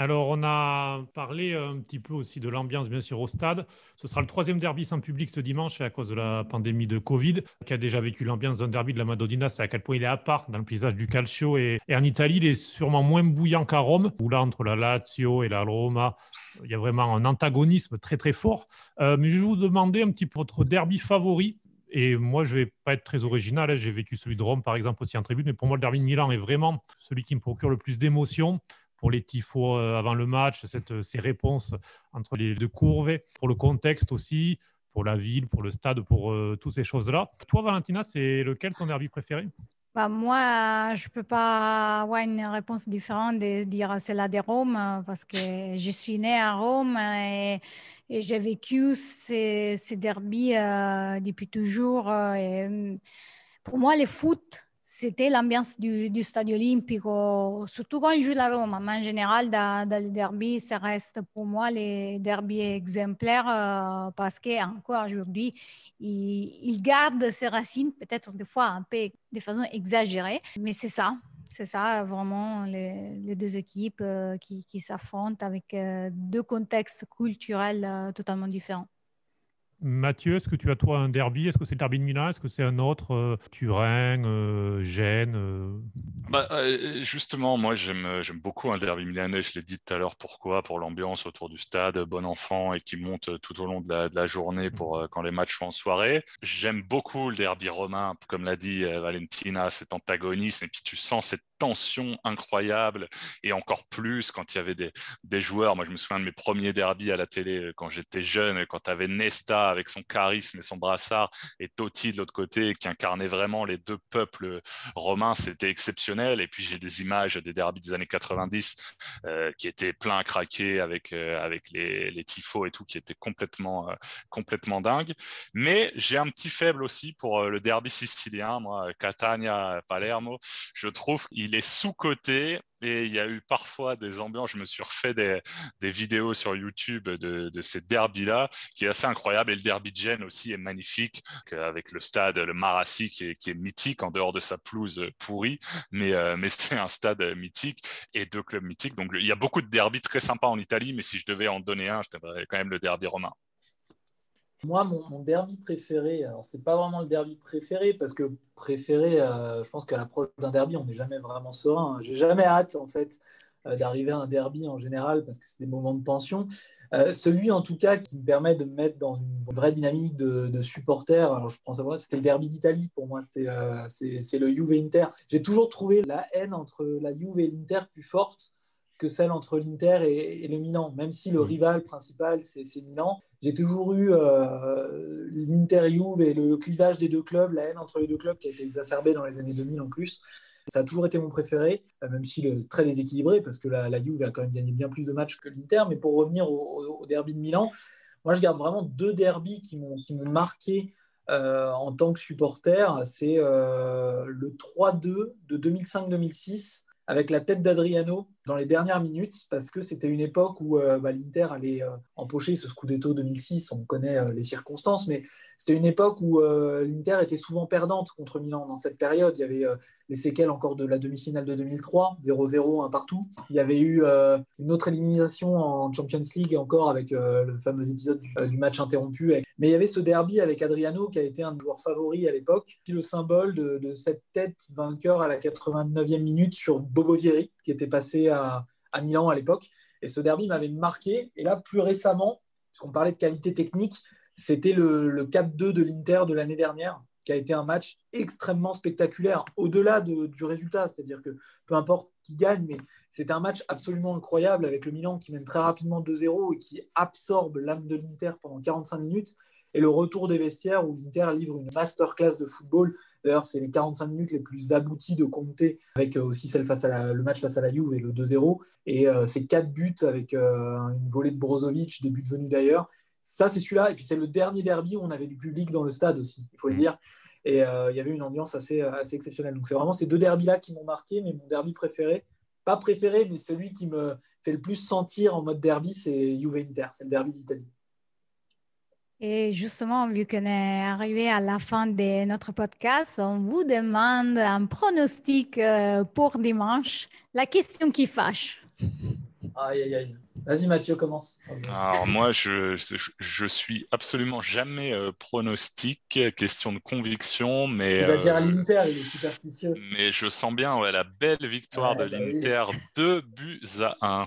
Alors, on a parlé un petit peu aussi de l'ambiance, bien sûr, au stade. Ce sera le 3e derby sans public ce dimanche à cause de la pandémie de Covid. Qui a déjà vécu l'ambiance d'un derby de la Madonnina, c'est à quel point il est à part dans le paysage du calcio. Et en Italie, il est sûrement moins bouillant qu'à Rome, où là, entre la Lazio et la Roma, il y a vraiment un antagonisme très, très fort. Mais je vais vous demander un petit peu votre derby favori. Et moi, je ne vais pas être très original. Hein. J'ai vécu celui de Rome, par exemple, aussi en tribune. Mais pour moi, le derby de Milan est vraiment celui qui me procure le plus d'émotions pour les tifos avant le match, ces réponses entre les deux courbes, pour le contexte aussi, pour la ville, pour le stade, pour toutes ces choses-là. Toi, Valentina, c'est lequel ton derby préféré? Moi, je ne peux pas avoir une réponse différente de dire c'est la de Rome parce que je suis née à Rome et j'ai vécu ces derbys depuis toujours. Pour moi, le foot, c'était l'ambiance du stade olympique, surtout quand il joue la Rome. Mais en général, dans les derbys, ça reste pour moi les derbys exemplaires parce qu'encore aujourd'hui, il garde ses racines, peut-être des fois un peu de façon exagérée, mais c'est ça. C'est ça, vraiment, les deux équipes qui s'affrontent avec deux contextes culturels totalement différents. Mathieu, est-ce que tu as toi un derby? Est-ce que c'est le derby de Milan? Est-ce que c'est un autre Turin, Gênes Justement, moi j'aime beaucoup un derby milanais, je l'ai dit tout à l'heure, pourquoi? Pour l'ambiance autour du stade, bon enfant et qui monte tout au long de la journée pour quand les matchs sont en soirée. J'aime beaucoup le derby romain, comme l'a dit Valentina, cet antagonisme, et puis tu sens cette tension incroyable, et encore plus quand il y avait des joueurs. Moi je me souviens de mes premiers derbys à la télé quand j'étais jeune, quand tu avais Nesta avec son charisme et son brassard, et Totti de l'autre côté qui incarnait vraiment les deux peuples romains, c'était exceptionnel. Et puis j'ai des images des derbys des années 90 qui étaient pleins à craquer avec les tifos et tout, qui étaient complètement dingues. Mais j'ai un petit faible aussi pour le derby sicilien, moi, Catania, Palermo. Je trouve qu'il est sous-coté. Et il y a eu parfois des ambiances, je me suis refait des vidéos sur YouTube de ces derbys-là, qui est assez incroyable. Et le derby de Gênes aussi est magnifique, avec le stade, le Marassi, qui est mythique en dehors de sa pelouse pourrie, mais c'est un stade mythique et deux clubs mythiques. Donc il y a beaucoup de derbys très sympas en Italie, mais si je devais en donner un, je donnerais quand même le derby romain. Moi, mon derby préféré, alors c'est pas vraiment le derby préféré, parce que préféré, je pense qu'à l'approche d'un derby, on n'est jamais vraiment serein. J'ai jamais hâte, en fait, d'arriver à un derby en général, parce que c'est des moments de tension. Celui, en tout cas, qui me permet de me mettre dans une vraie dynamique de supporters, alors je prends ça, c'était le derby d'Italie. Pour moi, c'est le Juve-Inter. J'ai toujours trouvé la haine entre la Juve et l'Inter plus forte que celle entre l'Inter et le Milan, même si le rival principal, c'est Milan. J'ai toujours eu l'Inter-Juve et le clivage des deux clubs, la haine entre les deux clubs qui a été exacerbée dans les années 2000 en plus. Ça a toujours été mon préféré, même si c'est très déséquilibré, parce que la Juve a quand même gagné bien plus de matchs que l'Inter. Mais pour revenir au derby de Milan, moi je garde vraiment deux derbys qui m'ont marqué en tant que supporter. C'est le 3-2 de 2005-2006, avec la tête d'Adriano dans les dernières minutes, parce que c'était une époque où l'Inter allait empocher ce Scudetto 2006. On connaît les circonstances, mais c'était une époque où l'Inter était souvent perdante contre Milan. Dans cette période, il y avait les séquelles encore de la demi-finale de 2003, 0-0, un partout. Il y avait eu une autre élimination en Champions League, encore avec le fameux épisode du match interrompu. Mais il y avait ce derby avec Adriano, qui a été un joueur favori à l'époque, qui est le symbole de cette tête vainqueur à la 89e minute sur Bobo Vieri, qui était passé à Milan à l'époque. Et ce derby m'avait marqué. Et là, plus récemment, puisqu'on parlait de qualité technique, c'était le 4-2 de l'Inter de l'année dernière, qui a été un match extrêmement spectaculaire, au-delà du résultat. C'est-à-dire que peu importe qui gagne, mais c'était un match absolument incroyable, avec le Milan qui mène très rapidement 2-0 et qui absorbe l'âme de l'Inter pendant 45 minutes. Et le retour des vestiaires où l'Inter livre une masterclass de football. D'ailleurs, c'est les 45 minutes les plus abouties de Conte, avec aussi le match face à la Juve et le 2-0. Et ces 4 buts avec une volée de Brozovic, des buts venus d'ailleurs. Ça, c'est celui-là. Et puis, c'est le dernier derby où on avait du public dans le stade aussi, il faut le dire. Et il y avait une ambiance assez exceptionnelle. Donc, c'est vraiment ces deux derbys-là qui m'ont marqué. Mais mon derby préféré, pas préféré, mais celui qui me fait le plus sentir en mode derby, c'est Juve-Inter. C'est le derby d'Italie. Et justement, vu qu'on est arrivé à la fin de notre podcast, on vous demande un pronostic pour dimanche. La question qui fâche. Aïe, aïe, aïe. Vas-y, Mathieu, commence. Alors moi, je suis absolument jamais pronostic, question de conviction, Il va dire à l'Inter, il est superstitieux. mais je sens bien la belle victoire de l'Inter, 2-1.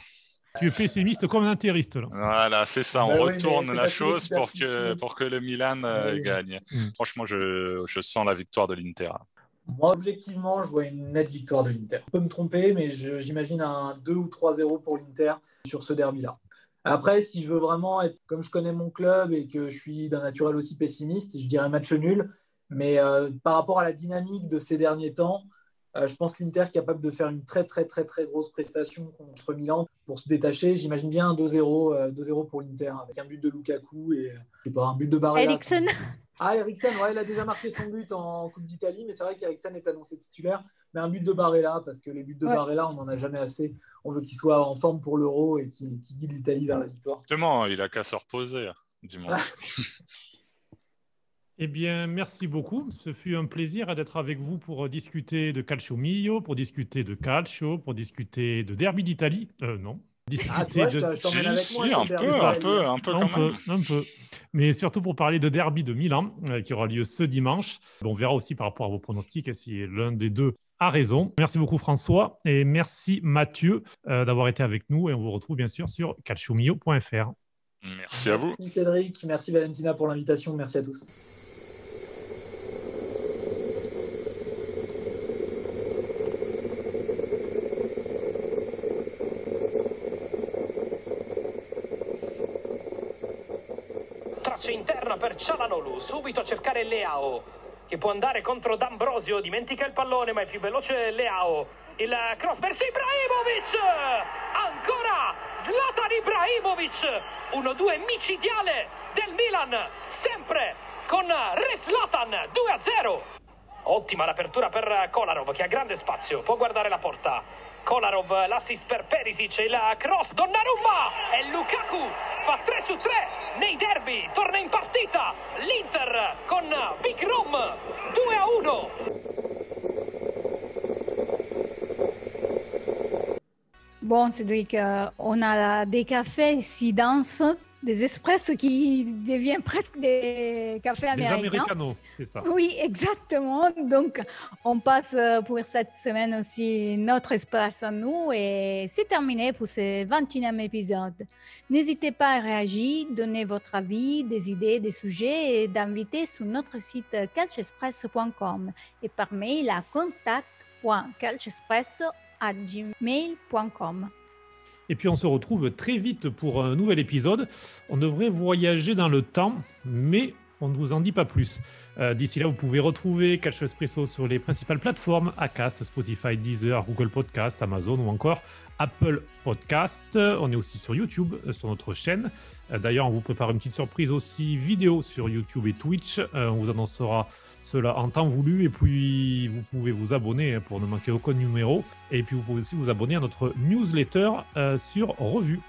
Tu es pessimiste comme un interiste, là. Voilà, c'est ça. On retourne la chose pour que le Milan gagne. Franchement, je sens la victoire de l'Inter. Moi, objectivement, je vois une nette victoire de l'Inter. Je peux me tromper, mais j'imagine un 2 ou 3-0 pour l'Inter sur ce derby-là. Après, si je veux vraiment être comme je connais mon club et que je suis d'un naturel aussi pessimiste, je dirais match nul. Mais par rapport à la dynamique de ces derniers temps, je pense que l'Inter est capable de faire une très, très, très, très grosse prestation contre Milan pour se détacher. J'imagine bien un 2-0, 2-0 pour l'Inter avec un but de Lukaku et je sais pas, un but de Barella. Eriksen. Ah, Eriksen, ouais, il a déjà marqué son but en Coupe d'Italie, mais c'est vrai qu'Eriksen est annoncé titulaire. Mais un but de Barella, parce que les buts de Barella, on n'en a jamais assez. On veut qu'il soit en forme pour l'Euro et qu'il guide l'Italie vers la victoire. Justement, il a qu'à se reposer dimanche. Eh bien, merci beaucoup. Ce fut un plaisir d'être avec vous pour discuter de Calcio Mio, pour discuter de Calcio, pour discuter de Derby d'Italie. Non. Discuter je t'emmène avec moi. Un peu quand même. Un peu. Mais surtout pour parler de Derby de Milan, qui aura lieu ce dimanche. On verra aussi par rapport à vos pronostics si l'un des deux a raison. Merci beaucoup François et merci Mathieu d'avoir été avec nous et on vous retrouve bien sûr sur calciomio.fr. Merci à vous. Merci Cédric, merci Valentina pour l'invitation, merci à tous. Interna per Cialanoglu, subito a cercare Leao che può andare contro D'Ambrosio, dimentica il pallone ma è più veloce Leao, il cross verso Ibrahimovic, ancora Zlatan Ibrahimovic, 1-2 micidiale del Milan, sempre con Re Zlatan, 2-0. Ottima l'apertura per Kolarov che ha grande spazio, può guardare la porta. Kolarov, l'assist per Perisic, il cross, Donnarumma e Lukaku fa 3-3 nei derby, torna in partita l'Inter con Big Rom, 2-1. Bon, Cédric, on a des cafés si denses, des espressos qui deviennent presque des cafés américains. Des americanos, c'est ça. Oui, exactement. Donc, on passe pour cette semaine aussi notre espresso à nous et c'est terminé pour ce 21e épisode. N'hésitez pas à réagir, donner votre avis, des idées, des sujets et d'inviter sur notre site calcespresso.com et par mail à contact.calcespresso@gmail.com. Et puis on se retrouve très vite pour un nouvel épisode. On devrait voyager dans le temps, mais on ne vous en dit pas plus. D'ici là, vous pouvez retrouver Calcio Espresso sur les principales plateformes Acast, Spotify, Deezer, Google Podcast, Amazon ou encore Apple Podcast. On est aussi sur YouTube, sur notre chaîne. D'ailleurs, on vous prépare une petite surprise aussi vidéo sur YouTube et Twitch. On vous annoncera cela en temps voulu et puis vous pouvez vous abonner pour ne manquer aucun numéro et puis vous pouvez aussi vous abonner à notre newsletter sur Revue.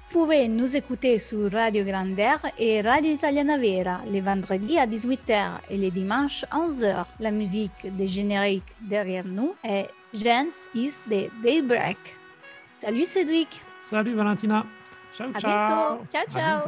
Vous pouvez nous écouter sur Radio Grande et Radio Italiana Vera les vendredis à 18h et les dimanches à 11h. La musique des génériques derrière nous est Gens is the Daybreak. Salut Cédric. Salut Valentina. Ciao, ciao. À bientôt. Ciao, ciao.